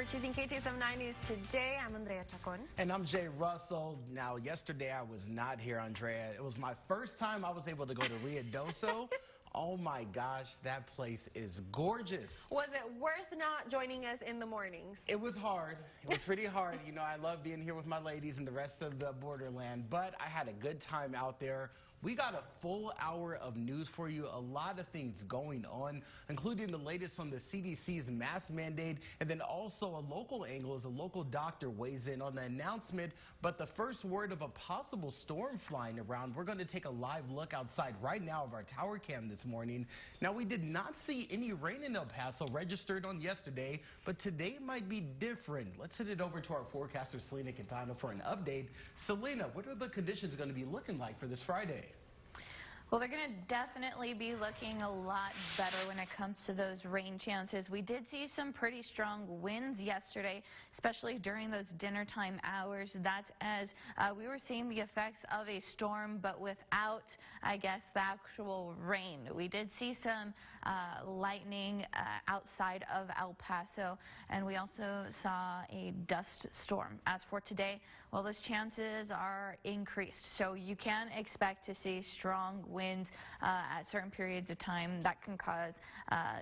for choosing KTSM 9 News today. I'm Andrea Chacon. And I'm Jay Russell. Now, yesterday I was not here, Andrea. It was my first time I was able to go to Ruidoso. Oh my gosh, that place is gorgeous. Was it worth not joining us in the mornings? It was hard. It was pretty hard. You know, I love being here with my ladies and the rest of the borderland, but I had a good time out there. We got a full hour of news for you, a lot of things going on, including the latest on the CDC's mask mandate, and then also a local angle as a local doctor weighs in on the announcement, but the first word of a possible storm flying around. We're going to take a live look outside right now of our tower cam this morning. Now, we did not see any rain in El Paso registered on yesterday, but today might be different. Let's send it over to our forecaster, Selena Quintana, for an update. Selena, what are the conditions going to be looking like for this Friday? Well, they're going to definitely be looking a lot better when it comes to those rain chances. We did see some pretty strong winds yesterday, especially during those dinner time hours. That's as we were seeing the effects of a storm, but without, I guess, the actual rain. We did see some lightning outside of El Paso, and we also saw a dust storm. As for today, well, those chances are increased, so you can expect to see strong winds at certain periods of time that can cause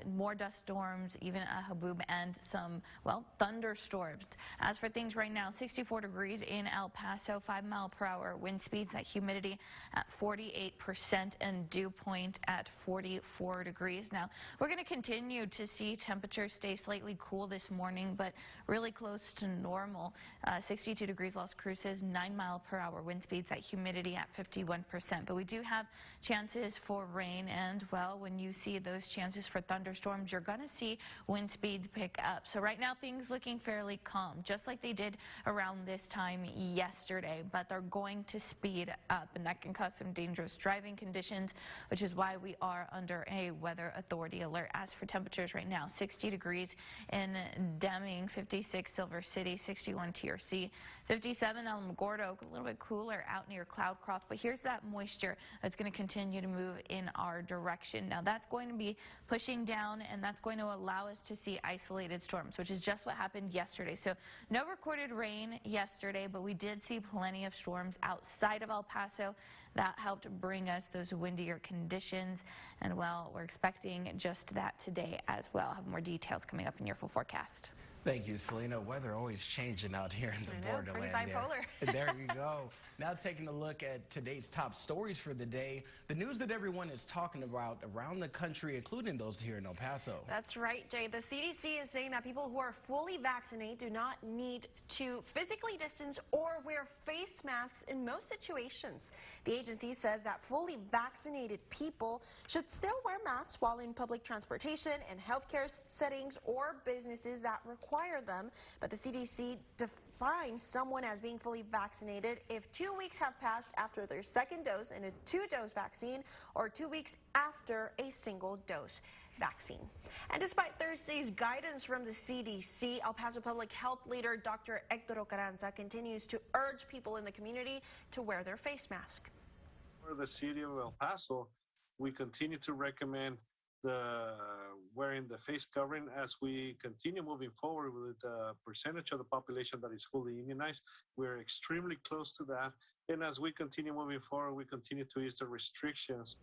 more dust storms, even a haboob, and some, well, thunderstorms. As for things right now, 64 degrees in El Paso, 5-mile-per-hour wind speeds, that humidity at 48%, and dew point at 44 degrees. Now, we're going to continue to see temperatures stay slightly cool this morning, but really close to normal. 62 degrees Las Cruces, 9-mile-per-hour wind speeds, that humidity at 51%. But we do have chances for rain, and, well, when you see those chances for thunderstorms, you're going to see wind speeds pick up. So right now, things looking fairly calm, just like they did around this time yesterday, but they're going to speed up, and that can cause some dangerous driving conditions, which is why we are under a weather authority alert. As for temperatures right now, 60 degrees in Deming, 56 Silver City, 61 TRC, 57 Alamogordo, a little bit cooler out near Cloudcroft, but here's that moisture that's going to continue to move in our direction. Now, that's going to be pushing down, and that's going to allow us to see isolated storms, which is just what happened yesterday. So no recorded rain yesterday, but we did see plenty of storms outside of El Paso that helped bring us those windier conditions, and, well, we're expecting just that today as well. I'll have more details coming up in your full forecast. Thank you, Selena. Weather always changing out here in the borderland. Pretty bipolar. There you go. Now taking a look at today's top stories for the day. The news that everyone is talking about around the country, including those here in El Paso. That's right, Jay. The CDC is saying that people who are fully vaccinated do not need to physically distance or wear face masks in most situations. The agency says that fully vaccinated people should still wear masks while in public transportation and healthcare settings or businesses that require them, but the CDC defines someone as being fully vaccinated if 2 weeks have passed after their second dose in a 2-dose vaccine or 2 weeks after a single dose vaccine. And despite Thursday's guidance from the CDC, El Paso Public Health leader Dr. Hector Carranza continues to urge people in the community to wear their face mask. For the city of El Paso, we continue to recommend wearing the face covering as we continue moving forward with the percentage of the population that is fully immunized. We're extremely close to that, and as we continue moving forward, we continue to ease the restrictions.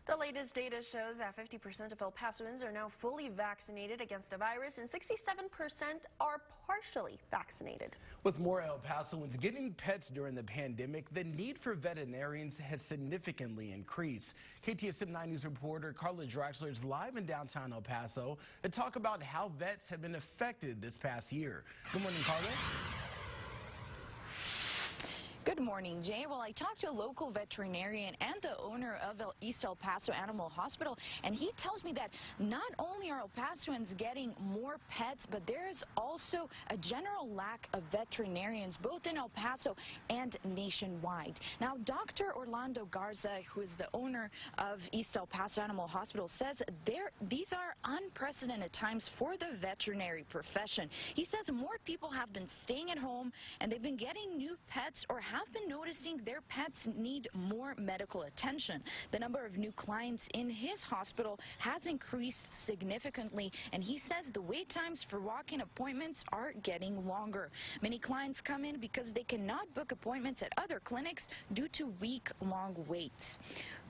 The latest data shows that 50% of El Pasoans are now fully vaccinated against the virus, and 67% are partially vaccinated. With more El Pasoans getting pets during the pandemic, the need for veterinarians has significantly increased. KTSM 9 News reporter Carla Draxler is live in downtown El Paso to talk about how vets have been affected this past year. Good morning, Carla. Good morning, Jay. Well, I talked to a local veterinarian and the owner of East El Paso Animal Hospital, and he tells me that not only are El Pasoans getting more pets, but there is also a general lack of veterinarians, both in El Paso and nationwide. Now, Dr. Orlando Garza, who is the owner of East El Paso Animal Hospital, says these are unprecedented times for the veterinary profession. He says more people have been staying at home, and they've been getting new pets or have been noticing their pets need more medical attention. The number of new clients in his hospital has increased significantly, and he says the wait times for walk-in appointments are getting longer. Many clients come in because they cannot book appointments at other clinics due to week-long waits.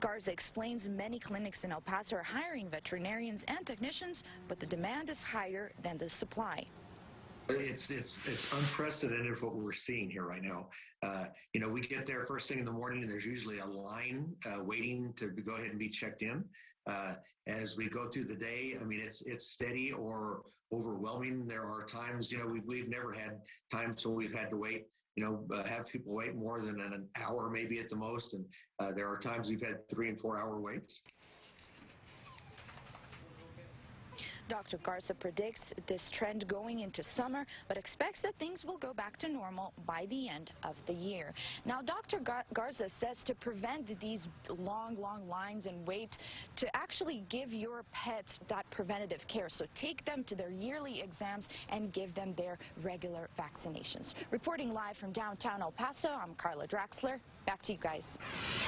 Garza explains many clinics in El Paso are hiring veterinarians and technicians, but the demand is higher than the supply. It's unprecedented what we're seeing here right now. We get there first thing in the morning, and there's usually a line waiting to go ahead and be checked in. As we go through the day, I mean, it's steady or overwhelming. There are times, we've never had times when we've had to wait, have people wait more than an hour, maybe at the most. And there are times we've had 3 and 4 hour waits. Dr. Garza predicts this trend going into summer, but expects that things will go back to normal by the end of the year. Now, Dr. Garza says to prevent these long lines and wait, to actually give your pets that preventative care. So take them to their yearly exams and give them their regular vaccinations. Reporting live from downtown El Paso, I'm Carla Draxler. Back to you guys.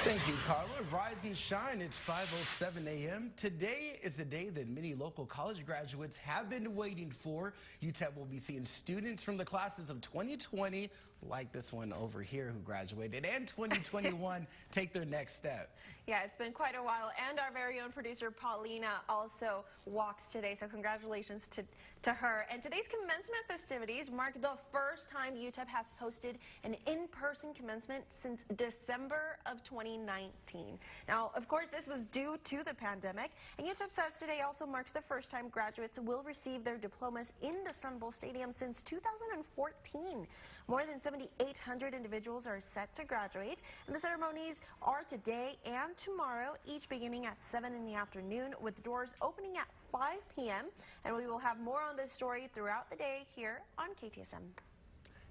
Thank you, Carla. Rise and shine. It's 5:07 a.m. Today is the day that many local college graduates have been waiting for. UTEP will be seeing students from the classes of 2020, like this one over here who graduated, and 2021 take their next step. Yeah, it's been quite a while, and our very own producer Paulina also walks today, so congratulations to her. And today's commencement festivities mark the first time UTEP has hosted an in-person commencement since December of 2019. Now, of course, this was due to the pandemic, and UTEP says today also marks the first time graduates will receive their diplomas in the Sun Bowl Stadium since 2014. More than 7,800 individuals are set to graduate, and the ceremonies are today and tomorrow, each beginning at 7 in the afternoon, with doors opening at 5 p.m. And we will have more on this story throughout the day here on KTSM.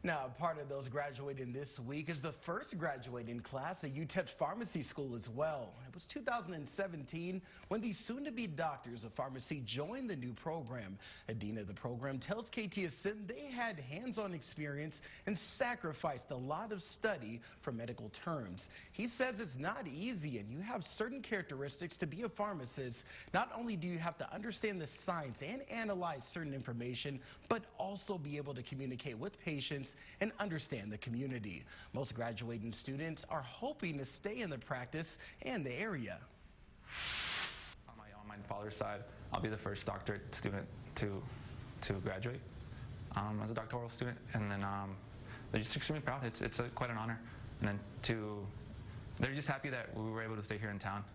Now, part of those graduating this week is the first graduating class at UTEP's pharmacy school as well. It was 2017 when the soon-to-be doctors of pharmacy joined the new program. A dean of the program tells KTSM they had hands-on experience and sacrificed a lot of study for medical terms. He says it's not easy, and you have certain characteristics to be a pharmacist. Not only do you have to understand the science and analyze certain information, but also be able to communicate with patients and understand the community. Most graduating students are hoping to stay in the practice and the area. On my father's side, I'll be the first doctorate student to graduate as a doctoral student, and then they're just extremely proud. It's quite an honor, and then they're just happy that we were able to stay here in town.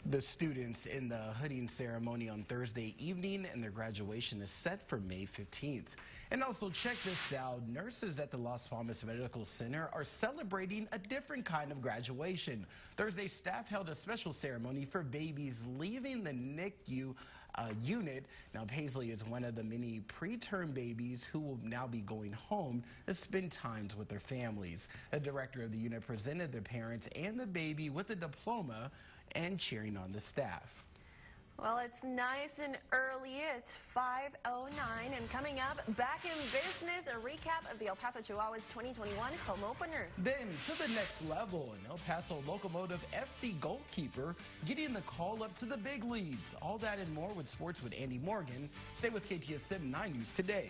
The students in the hooding ceremony on Thursday evening, and their graduation is set for May 15th. And also check this out, nurses at the Las Palmas Medical Center are celebrating a different kind of graduation. Thursday, staff held a special ceremony for babies leaving the NICU unit. Now, Paisley is one of the many preterm babies who will now be going home to spend times with their families. The director of the unit presented the parents and the baby with a diploma and cheering on the staff. Well, it's nice and early. It's 5:09, and coming up, back in business, a recap of the El Paso Chihuahuas 2021 home opener. Then to the next level, an El Paso Locomotive FC goalkeeper getting the call up to the big leagues. All that and more with sports with Andy Morgan. Stay with KTSM 9 News today.